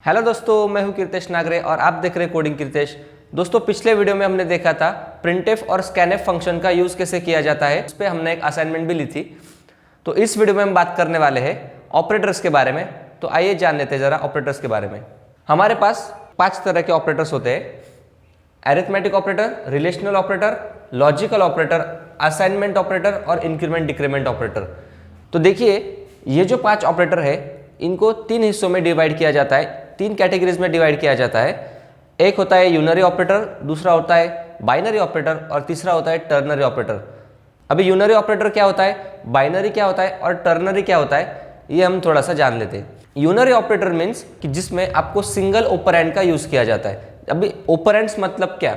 Hello दोस्तों, मैं हूं कीर्तेश नागरे और आप देख रहे हैं कोडिंग कीर्तेश। दोस्तों, पिछले वीडियो में हमने देखा था प्रिंटफ और स्कैनफ फंक्शन का यूज कैसे किया जाता है। उस पर हमने एक असाइनमेंट भी ली थी। तो इस वीडियो में हम बात करने वाले हैं ऑपरेटर्स के बारे में। तो आइए जान लेते हैं जरा ऑपरेटर्स के बारे में। हमारे पास 5 तरह के ऑपरेटर्स होते हैं: arithmetic operator, relational operator, logical operator, assignment operator और इंक्रीमेंट डिक्रीमेंट ऑपरेटर। तो देखिए, ये जो 5 ऑपरेटर है इनको 3 हिस्सों में डिवाइड किया जाता है, 3 कैटेगरीज में डिवाइड किया जाता है। एक होता है यूनरी ऑपरेटर, दूसरा होता है बाइनरी ऑपरेटर और तीसरा होता है टर्नरी ऑपरेटर। अभी यूनरी ऑपरेटर क्या होता है, बाइनरी क्या होता है और टर्नरी क्या होता है, ये हम थोड़ा सा जान लेते हैं। यूनरी ऑपरेटर मीन्स कि जिसमें आपको सिंगल ओपरेंड का यूज किया जाता है। अभी ओपरेंड्स मतलब क्या,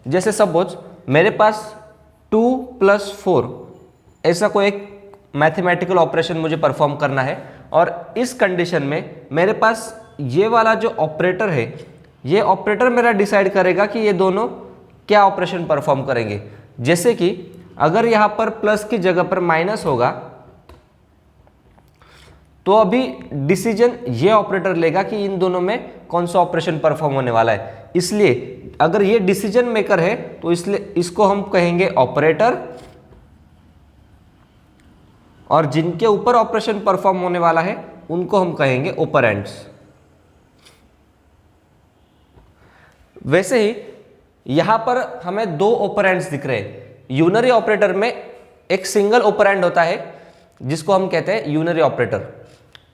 जैसे सपोज मेरे पास 2 + 4 ऐसा कोई एक मैथमेटिकल ऑपरेशन मुझे परफॉर्म करना है और इस कंडीशन में मेरे पास ये वाला जो ऑपरेटर है, ये ऑपरेटर मेरा डिसाइड करेगा कि ये दोनों क्या ऑपरेशन परफॉर्म करेंगे। जैसे कि अगर यहाँ पर प्लस की जगह पर माइनस होगा तो अभी डिसीजन ये ऑपरेटर लेगा कि इन दोनों में कौन सा ऑपरेशन परफॉर्म होने वाला है। इसलिए अगर ये डिसीजन मेकर है तो इसलिए इसको हम कहेंगे ऑपरेटर, और जिनके ऊपर ऑपरेशन परफॉर्म होने वाला है उनको हम कहेंगे ऑपरेंड्स। वैसे ही यहां पर हमें 2 ऑपरेंड्स दिख रहे हैं। यूनरी ऑपरेटर में एक सिंगल ऑपरेंड होता है जिसको हम कहते हैं यूनरी ऑपरेटर।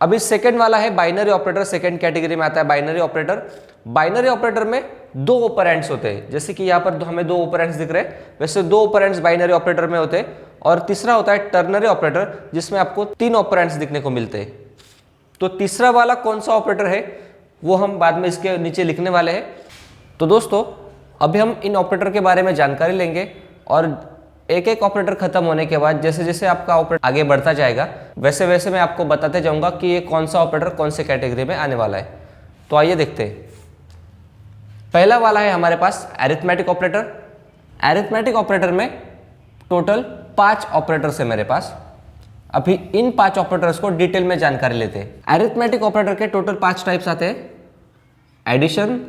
अभी सेकंड वाला है बाइनरी ऑपरेटर, सेकंड कैटेगरी में आता है बाइनरी ऑपरेटर। बाइनरी ऑपरेटर में 2 ऑपरेंड्स होते हैं, जैसे कि यहाँ पर हमें 2 ऑपरेंड्स दिख रहे हैं, वैसे 2 ऑपरेंड्स बाइनरी ऑपरेटर में होते हैं। और तीसरा होता है टर्नरी ऑपरेटर, जिसमें आपको 3 ऑपरेंड्स दिखने को मिलते हैं। तो तीसरा वाला कौन सा ऑपरेटर है वो हम बाद में इसके नीचे लिखने वाले हैं। तो दोस्तों, अभी हम इन ऑपरेटर के बारे में जानकारी लेंगे और एक एक ऑपरेटर खत्म होने के बाद जैसे जैसे आपका ऑपरेटर आगे बढ़ता जाएगा वैसे वैसे मैं आपको बताते जाऊंगा कि ये कौन सा ऑपरेटर कौन से कैटेगरी में आने वाला है। तो आइए देखते हैं। पहला वाला है हमारे पास अरिथमेटिक ऑपरेटर। अरिथमेटिक ऑपरेटर में टोटल 5 ऑपरेटर्स है मेरे पास। अभी इन 5 ऑपरेटर्स को डिटेल में जानकारी लेते हैं। अरिथमेटिक ऑपरेटर के टोटल 5 टाइप्स आते हैं: एडिशन,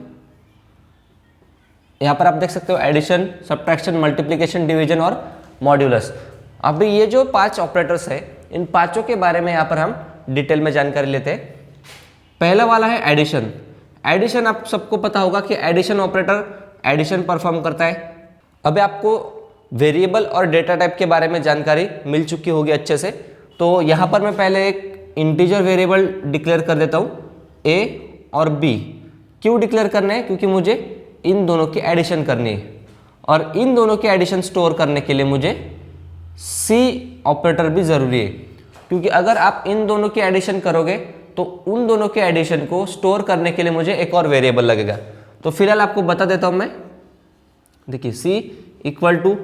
यहाँ पर आप देख सकते हो एडिशन, सब्ट्रैक्शन, मल्टीप्लिकेशन, डिवीजन और मॉड्यूलस। अभी ये जो 5 ऑपरेटर्स है इन पांचों के बारे में यहाँ पर हम डिटेल में जानकारी लेते हैं। पहला वाला है एडिशन। एडिशन आप सबको पता होगा कि एडिशन ऑपरेटर एडिशन परफॉर्म करता है। अभी आपको वेरिएबल और डेटा टाइप के बारे में जानकारी मिल चुकी होगी अच्छे से। तो यहाँ पर मैं पहले एक इंटीजर वेरिएबल डिक्लेयर कर देता हूँ, ए और बी। क्यों डिक्लेयर करने हैं, क्योंकि मुझे इन दोनों की एडिशन करनी है और इन दोनों की एडिशन स्टोर करने के लिए मुझे सी ऑपरेटर भी ज़रूरी है। क्योंकि अगर आप इन दोनों की एडिशन करोगे तो उन दोनों के एडिशन को स्टोर करने के लिए मुझे एक और वेरिएबल लगेगा। तो फिलहाल आपको बता देता हूँ मैं। देखिए, C equal to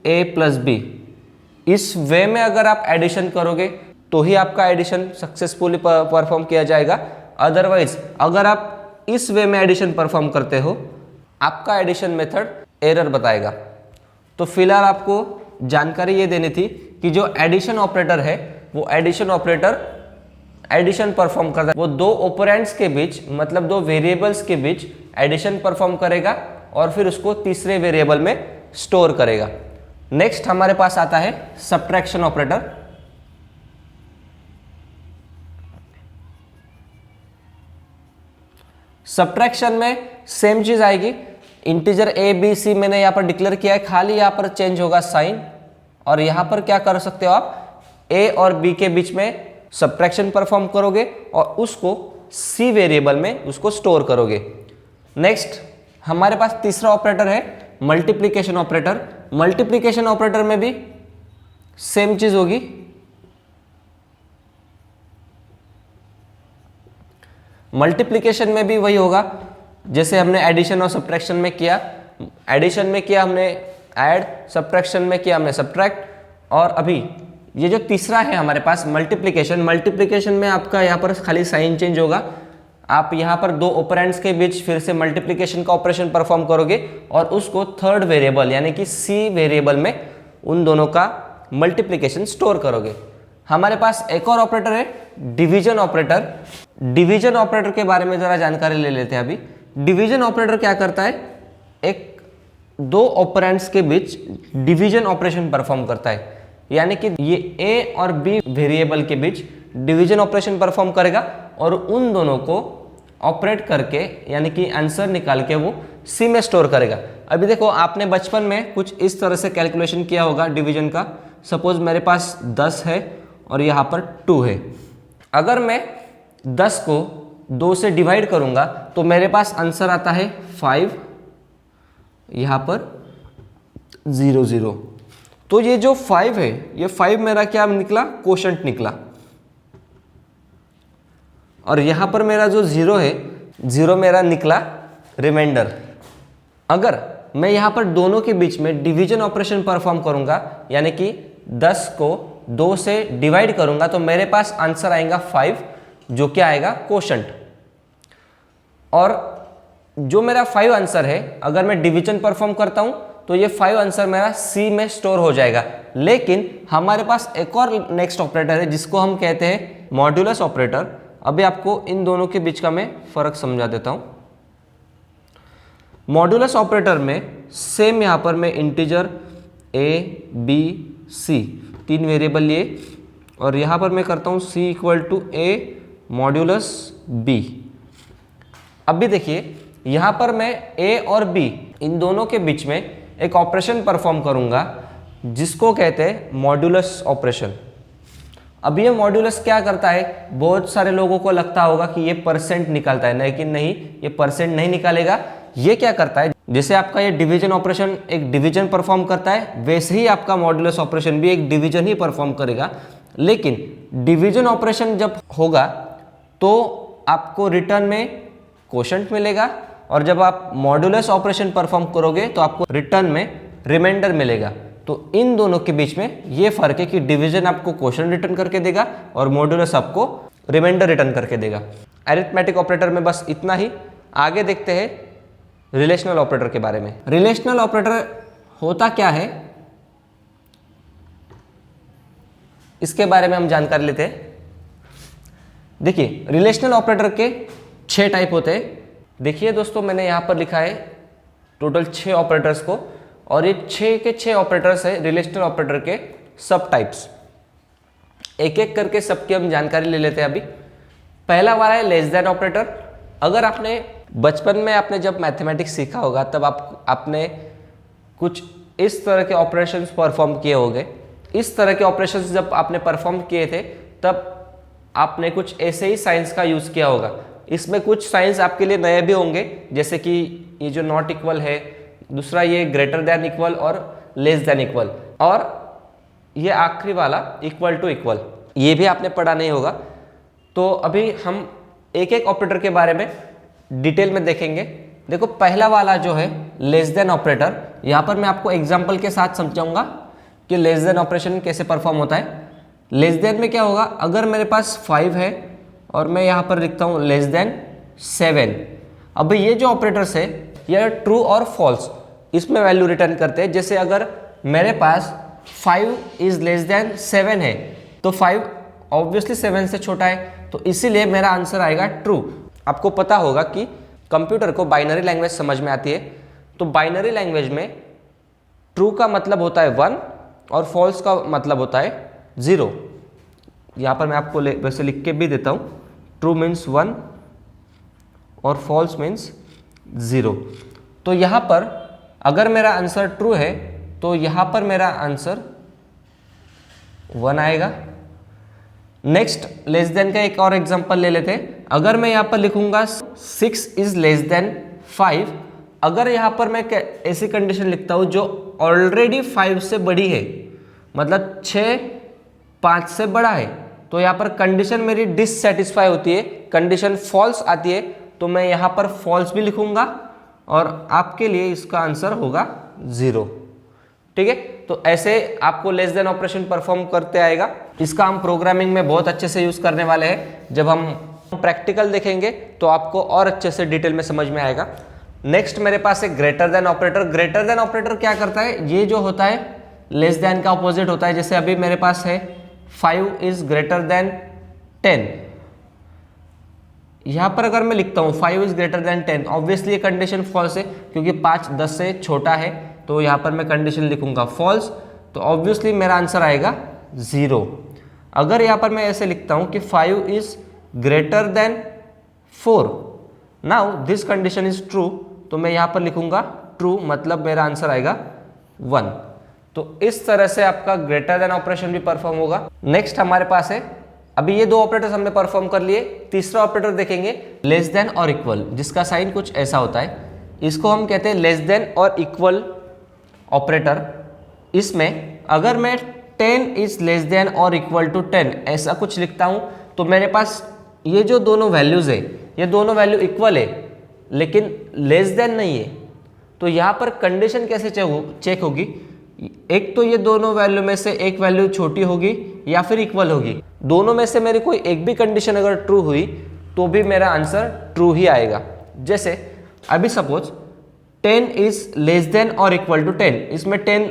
A plus B. इस वे में अगर आप एडिशन करोगे तो ही आपका एडिशन सक्सेसफुली परफॉर्म किया जाएगा। अदरवाइज अगर आप इस वे में एडिशन परफॉर्म करते हो आपका एडिशन मेथड एरर बताएगा। तो फिलहाल आपको जानकारी ये देनी थी कि जो एडिशन ऑपरेटर है वो एडिशन ऑपरेटर एडिशन परफॉर्म करता है। वो 2 ऑपरेंड्स के बीच, मतलब 2 वेरिएबल्स के बीच एडिशन परफॉर्म करेगा और फिर उसको तीसरे वेरिएबल में स्टोर करेगा। नेक्स्ट हमारे पास आता है सब्ट्रैक्शन ऑपरेटर। सब्ट्रैक्शन में सेम चीज आएगी। इंटीजर ए बी सी मैंने यहाँ पर डिक्लेयर किया है, खाली यहाँ पर चेंज होगा साइन। और यहाँ पर क्या कर सकते हो आप, ए और बी के बीच में सब्ट्रैक्शन परफॉर्म करोगे और उसको सी वेरिएबल में उसको स्टोर करोगे। नेक्स्ट हमारे पास तीसरा ऑपरेटर है मल्टीप्लिकेशन ऑपरेटर। मल्टीप्लिकेशन ऑपरेटर में भी सेम चीज होगी। मल्टीप्लिकेशन में भी वही होगा जैसे हमने एडिशन और सब्ट्रैक्शन में किया। एडिशन में किया हमने ऐड, सब्ट्रैक्शन में किया हमने सब्ट्रैक्ट। और अभी ये जो तीसरा है हमारे पास मल्टीप्लिकेशन। मल्टीप्लिकेशन में आपका यहाँ पर खाली साइन चेंज होगा। आप यहाँ पर 2 ऑपरेंड्स के बीच फिर से मल्टीप्लिकेशन का ऑपरेशन परफॉर्म करोगे और उसको थर्ड वेरिएबल यानी कि सी वेरिएबल में उन दोनों का मल्टीप्लिकेशन स्टोर करोगे। हमारे पास एक और ऑपरेटर है डिवीजन ऑपरेटर। डिवीजन ऑपरेटर के बारे में जरा जानकारी ले लेते हैं अभी। डिवीजन ऑपरेटर क्या करता है, एक दो ऑपरेंड्स के बीच डिवीजन ऑपरेशन परफॉर्म करता है, यानी कि ये ए और बी वेरिएबल के बीच डिवीजन ऑपरेशन परफॉर्म करेगा और उन दोनों को ऑपरेट करके यानी कि आंसर निकाल के वो सी में स्टोर करेगा। अभी देखो, आपने बचपन में कुछ इस तरह से कैलकुलेशन किया होगा डिवीजन का। सपोज मेरे पास 10 है और यहाँ पर 2 है। अगर मैं 10 को 2 से डिवाइड करूँगा तो मेरे पास आंसर आता है 5, यहाँ पर 0 0। तो ये जो 5 है, ये 5 मेरा क्या निकला, कोशंट निकला। और यहाँ पर मेरा जो 0 है, 0 मेरा निकला रिमाइंडर। अगर मैं यहाँ पर दोनों के बीच में डिवीजन ऑपरेशन परफॉर्म करूँगा, यानी कि 10 को 2 से डिवाइड करूँगा, तो मेरे पास आंसर आएगा 5, जो क्या आएगा, कोशंट। और जो मेरा 5 आंसर है, अगर मैं डिवीजन परफॉर्म करता हूँ तो ये 5 आंसर मेरा सी में स्टोर हो जाएगा। लेकिन हमारे पास एक और नेक्स्ट ऑपरेटर है जिसको हम कहते हैं मॉड्यूलस ऑपरेटर। अभी आपको इन दोनों के बीच का मैं फर्क समझा देता हूँ। मॉड्यूलस ऑपरेटर में सेम यहाँ पर मैं integer A B C 3 variable लिए और यहाँ पर मैं करता हूँ C equal to A modulus B. अभी देखिए, यहाँ पर मैं ए और बी इन दोनों के बीच में एक ऑपरेशन परफॉर्म करूँगा जिसको कहते हैं मॉड्यूलस ऑपरेशन। अब ये मॉड्यूलस क्या करता है, बहुत सारे लोगों को लगता होगा कि ये परसेंट निकालता है, लेकिन नहीं, ये परसेंट नहीं निकालेगा। ये क्या करता है, जैसे आपका ये डिवीजन ऑपरेशन एक डिवीजन परफॉर्म करता है, वैसे ही आपका मॉड्यूलस ऑपरेशन भी एक डिवीजन ही परफॉर्म करेगा। लेकिन डिवीजन ऑपरेशन जब होगा तो आपको रिटर्न में कोशंट मिलेगा, और जब आप मॉड्यूलस ऑपरेशन परफॉर्म करोगे तो आपको रिटर्न में रिमाइंडर मिलेगा। तो इन दोनों के बीच में ये फर्क है कि डिवीजन आपको कोशंट रिटर्न करके देगा और मॉड्यूलस आपको रिमाइंडर रिटर्न करके देगा। अरिथमेटिक ऑपरेटर में बस इतना ही। आगे देखते हैं रिलेशनल ऑपरेटर के बारे में। रिलेशनल ऑपरेटर होता क्या है, इसके बारे में हम जानकारी लेते हैं। देखिए, रिलेशनल ऑपरेटर के 6 टाइप होते हैं। देखिए दोस्तों, मैंने यहाँ पर लिखा है टोटल 6 ऑपरेटर्स को, और ये 6 के 6 ऑपरेटर्स है रिलेशनल ऑपरेटर के सब टाइप्स। एक एक करके सबकी हम जानकारी ले लेते हैं अभी। पहला वाला है लेस देन ऑपरेटर। अगर आपने बचपन में आपने जब मैथमेटिक्स सीखा होगा तब आपने कुछ इस तरह के ऑपरेशंस परफॉर्म किए होंगे। इस तरह के ऑपरेशंस जब आपने परफॉर्म किए थे तब आपने कुछ ऐसे ही साइंस का यूज़ किया होगा। इसमें कुछ साइंस आपके लिए नए भी होंगे, जैसे कि ये जो नॉट इक्वल है, दूसरा ये ग्रेटर देन इक्वल और लेस देन इक्वल, और ये आखिरी वाला इक्वल टू इक्वल, ये भी आपने पढ़ा नहीं होगा। तो अभी हम एक एक ऑपरेटर के बारे में डिटेल में देखेंगे। देखो, पहला वाला जो है लेस देन ऑपरेटर, यहाँ पर मैं आपको एग्जाम्पल के साथ समझाऊंगा कि लेस देन ऑपरेशन कैसे परफॉर्म होता है। लेस देन में क्या होगा, अगर मेरे पास 5 है और मैं यहाँ पर लिखता हूँ लेस देन 7। अब ये जो ऑपरेटर्स है ये ट्रू और फॉल्स इसमें वैल्यू रिटर्न करते हैं। जैसे अगर मेरे पास 5 इज लेस देन 7 है तो 5 ऑब्वियसली 7 से छोटा है, तो इसीलिए मेरा आंसर आएगा ट्रू। आपको पता होगा कि कंप्यूटर को बाइनरी लैंग्वेज समझ में आती है, तो बाइनरी लैंग्वेज में ट्रू का मतलब होता है 1 और फॉल्स का मतलब होता है 0। यहाँ पर मैं आपको वैसे लिख के भी देता हूँ, ट्रू मीन्स 1 और फॉल्स मीन्स 0। तो यहाँ पर अगर मेरा आंसर ट्रू है तो यहाँ पर मेरा आंसर 1 आएगा। नेक्स्ट लेस देन का एक और एग्जांपल ले लेते हैं। अगर मैं यहाँ पर लिखूंगा 6 इज लेस देन 5, अगर यहाँ पर मैं ऐसी कंडीशन लिखता हूँ जो ऑलरेडी 5 से बड़ी है, मतलब 6 5 से बड़ा है, तो यहाँ पर कंडीशन मेरी डिससेटिस्फाई होती है, कंडीशन फॉल्स आती है, तो मैं यहाँ पर फॉल्स भी लिखूंगा और आपके लिए इसका आंसर होगा 0। ठीक है, तो ऐसे आपको लेस देन ऑपरेशन परफॉर्म करते आएगा। इसका हम प्रोग्रामिंग में बहुत अच्छे से यूज करने वाले हैं। जब हम प्रैक्टिकल देखेंगे तो आपको और अच्छे से डिटेल में समझ में आएगा। नेक्स्ट मेरे पास है greater than operator. Greater than operator क्या करता है, ये जो होता है लेस देन का अपोजिट होता है। जैसे अभी मेरे पास है 5 इज ग्रेटर देन 10, यहां पर अगर मैं लिखता हूं 5 इज ग्रेटर देन 10, ऑब्वियसली ये कंडीशन फॉल्स है क्योंकि 5 10 से छोटा है, तो यहां पर मैं कंडीशन लिखूंगा फॉल्स, तो ऑब्वियसली मेरा आंसर आएगा 0। अगर यहां पर मैं ऐसे लिखता हूं कि 5 is greater then 4, now this condition is true, तो मैं यहां पर लिखूंगा ट्रू, मतलब मेरा आंसर आएगा 1। तो इस तरह से आपका ग्रेटर देन ऑपरेशन भी परफॉर्म होगा। नेक्स्ट हमारे पास है, अभी ये दो ऑपरेटर्स हमने परफॉर्म कर लिए, तीसरा ऑपरेटर देखेंगे लेस देन और इक्वल, जिसका साइन कुछ ऐसा होता है, इसको हम कहते हैं लेस देन और इक्वल ऑपरेटर। इसमें अगर मैं 10 इज लेस देन और इक्वल टू 10 ऐसा कुछ लिखता हूं, तो मेरे पास ये जो दोनों वैल्यूज है, ये दोनों वैल्यू इक्वल है लेकिन लेस देन नहीं है, तो यहाँ पर कंडीशन कैसे चेक होगी, एक तो ये दोनों वैल्यू में से एक वैल्यू छोटी होगी या फिर इक्वल होगी, दोनों में से मेरी कोई एक भी कंडीशन अगर ट्रू हुई तो भी मेरा आंसर ट्रू ही आएगा। जैसे अभी सपोज 10 इज लेस देन और इक्वल टू 10, इसमें 10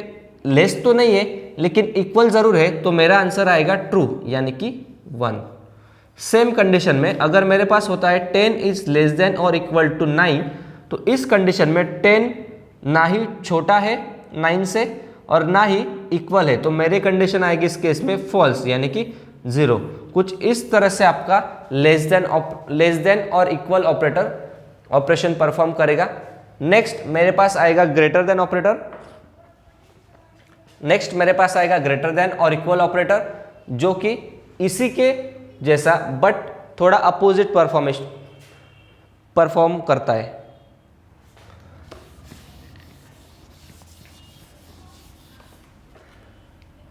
लेस तो नहीं है लेकिन इक्वल जरूर है, तो मेरा आंसर आएगा ट्रू यानी कि 1। सेम कंडीशन में अगर मेरे पास होता है 10 इज लेस देन और इक्वल टू 9, तो इस कंडीशन में 10 ना ही छोटा है 9 से और ना ही इक्वल है, तो मेरी कंडीशन आएगी इस केस में फॉल्स यानी कि 0। कुछ इस तरह से आपका लेस देन और इक्वल ऑपरेशन परफॉर्म करेगा। नेक्स्ट मेरे पास आएगा ग्रेटर देन ऑपरेटर, नेक्स्ट मेरे पास आएगा ग्रेटर देन और इक्वल ऑपरेटर, जो कि इसी के जैसा बट थोड़ा अपोजिट परफॉर्म करता है।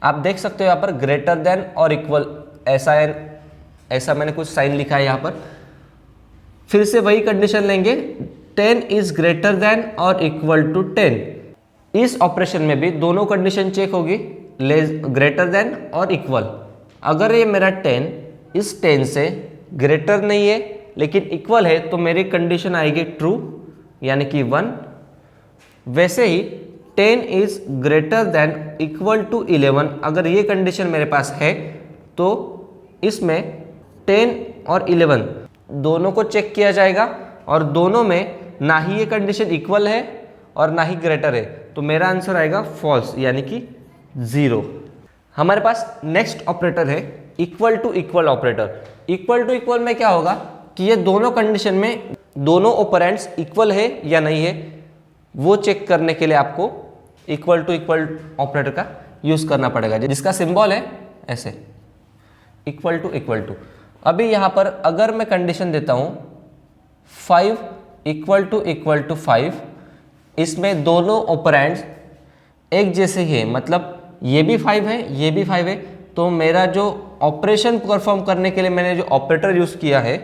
आप देख सकते हो यहाँ पर ग्रेटर देन और इक्वल ऐसा मैंने कुछ साइन लिखा है यहाँ पर। फिर से वही कंडीशन लेंगे, 10 इज ग्रेटर देन और इक्वल टू 10, इस ऑपरेशन में भी दोनों कंडीशन चेक होगी, ग्रेटर देन और इक्वल। अगर ये मेरा 10 इस 10 से ग्रेटर नहीं है लेकिन इक्वल है, तो मेरी कंडीशन आएगी ट्रू यानी कि 1। वैसे ही 10 is greater than equal to 11, अगर ये कंडीशन मेरे पास है तो इसमें 10 और 11 दोनों को चेक किया जाएगा और दोनों में ना ही ये कंडीशन इक्वल है और ना ही ग्रेटर है, तो मेरा आंसर आएगा फॉल्स यानी कि 0। हमारे पास नेक्स्ट ऑपरेटर है equal to equal operator. Equal to equal में क्या होगा कि ये दोनों कंडीशन में दोनों ऑपरेंड्स इक्वल है या नहीं है, वो चेक करने के लिए आपको इक्वल टू इक्वल ऑपरेटर का यूज करना पड़ेगा, जिसका सिंबल है ऐसे इक्वल टू। अभी यहां पर अगर मैं कंडीशन देता हूं 5 इक्वल टू 5, इसमें दोनों ऑपरेंड्स एक जैसे ही है, मतलब ये भी 5 है ये भी 5 है, तो मेरा जो ऑपरेशन परफॉर्म करने के लिए मैंने जो ऑपरेटर यूज किया है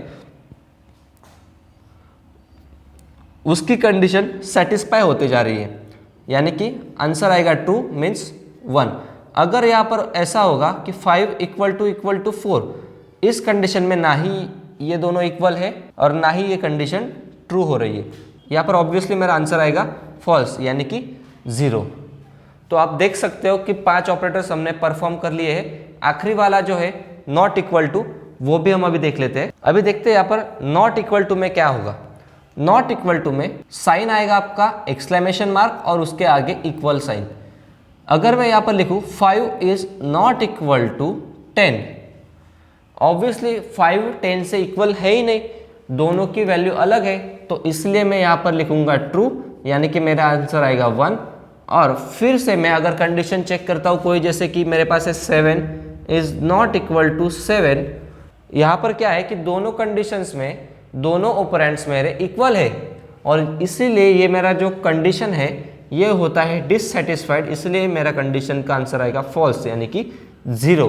उसकी कंडीशन सेटिस्फाई होते जा रही है, यानी कि आंसर आएगा ट्रू मीन्स 1। अगर यहाँ पर ऐसा होगा कि 5 इक्वल टू 4, इस कंडीशन में ना ही ये दोनों इक्वल है और ना ही ये कंडीशन ट्रू हो रही है, यहाँ पर ऑब्वियसली मेरा आंसर आएगा फॉल्स यानी कि 0। तो आप देख सकते हो कि 5 ऑपरेटर्स हमने परफॉर्म कर लिए हैं। आखिरी वाला जो है नॉट इक्वल टू, वो भी हम अभी देख लेते हैं। अभी देखते हैं यहाँ पर नॉट इक्वल टू में क्या होगा। नॉट इक्वल टू में साइन आएगा आपका एक्सक्लेमेशन मार्क और उसके आगे इक्वल साइन। अगर मैं यहाँ पर लिखूँ 5 is not equal to 10, obviously 5 10 से इक्वल है ही नहीं, दोनों की वैल्यू अलग है, तो इसलिए मैं यहाँ पर लिखूंगा ट्रू यानी कि मेरा आंसर आएगा 1। और फिर से मैं अगर कंडीशन चेक करता हूँ कोई, जैसे कि मेरे पास है 7 इज नॉट इक्वल टू 7, यहाँ पर क्या है कि दोनों कंडीशंस में दोनों ऑपरेंड्स मेरे इक्वल है और इसीलिए ये मेरा जो कंडीशन है ये होता है डिससेटिस्फाइड, इसलिए मेरा कंडीशन का आंसर आएगा फॉल्स यानी कि 0।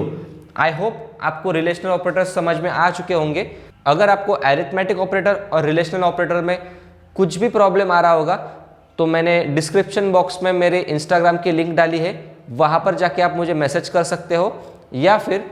आई होप आपको रिलेशनल ऑपरेटर समझ में आ चुके होंगे। अगर आपको अरिथमेटिक ऑपरेटर और रिलेशनल ऑपरेटर में कुछ भी प्रॉब्लम आ रहा होगा तो मैंने डिस्क्रिप्शन बॉक्स में मेरे इंस्टाग्राम की लिंक डाली है, वहाँ पर जाके आप मुझे मैसेज कर सकते हो या फिर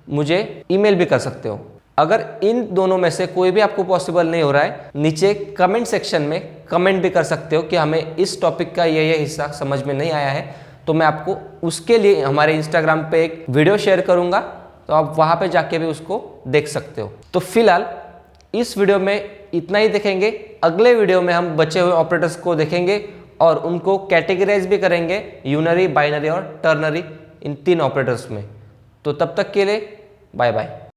मुझे ईमेल भी कर सकते हो। अगर इन दोनों में से कोई भी आपको पॉसिबल नहीं हो रहा है, नीचे कमेंट सेक्शन में कमेंट भी कर सकते हो कि हमें इस टॉपिक का ये हिस्सा समझ में नहीं आया है, तो मैं आपको उसके लिए हमारे इंस्टाग्राम पे एक वीडियो शेयर करूंगा तो आप वहाँ पे जाके भी उसको देख सकते हो। तो फिलहाल इस वीडियो में इतना ही देखेंगे। अगले वीडियो में हम बचे हुए ऑपरेटर्स को देखेंगे और उनको कैटेगराइज भी करेंगे यूनरी, बाइनरी और टर्नरी, इन 3 ऑपरेटर्स में। तो तब तक के लिए बाय बाय।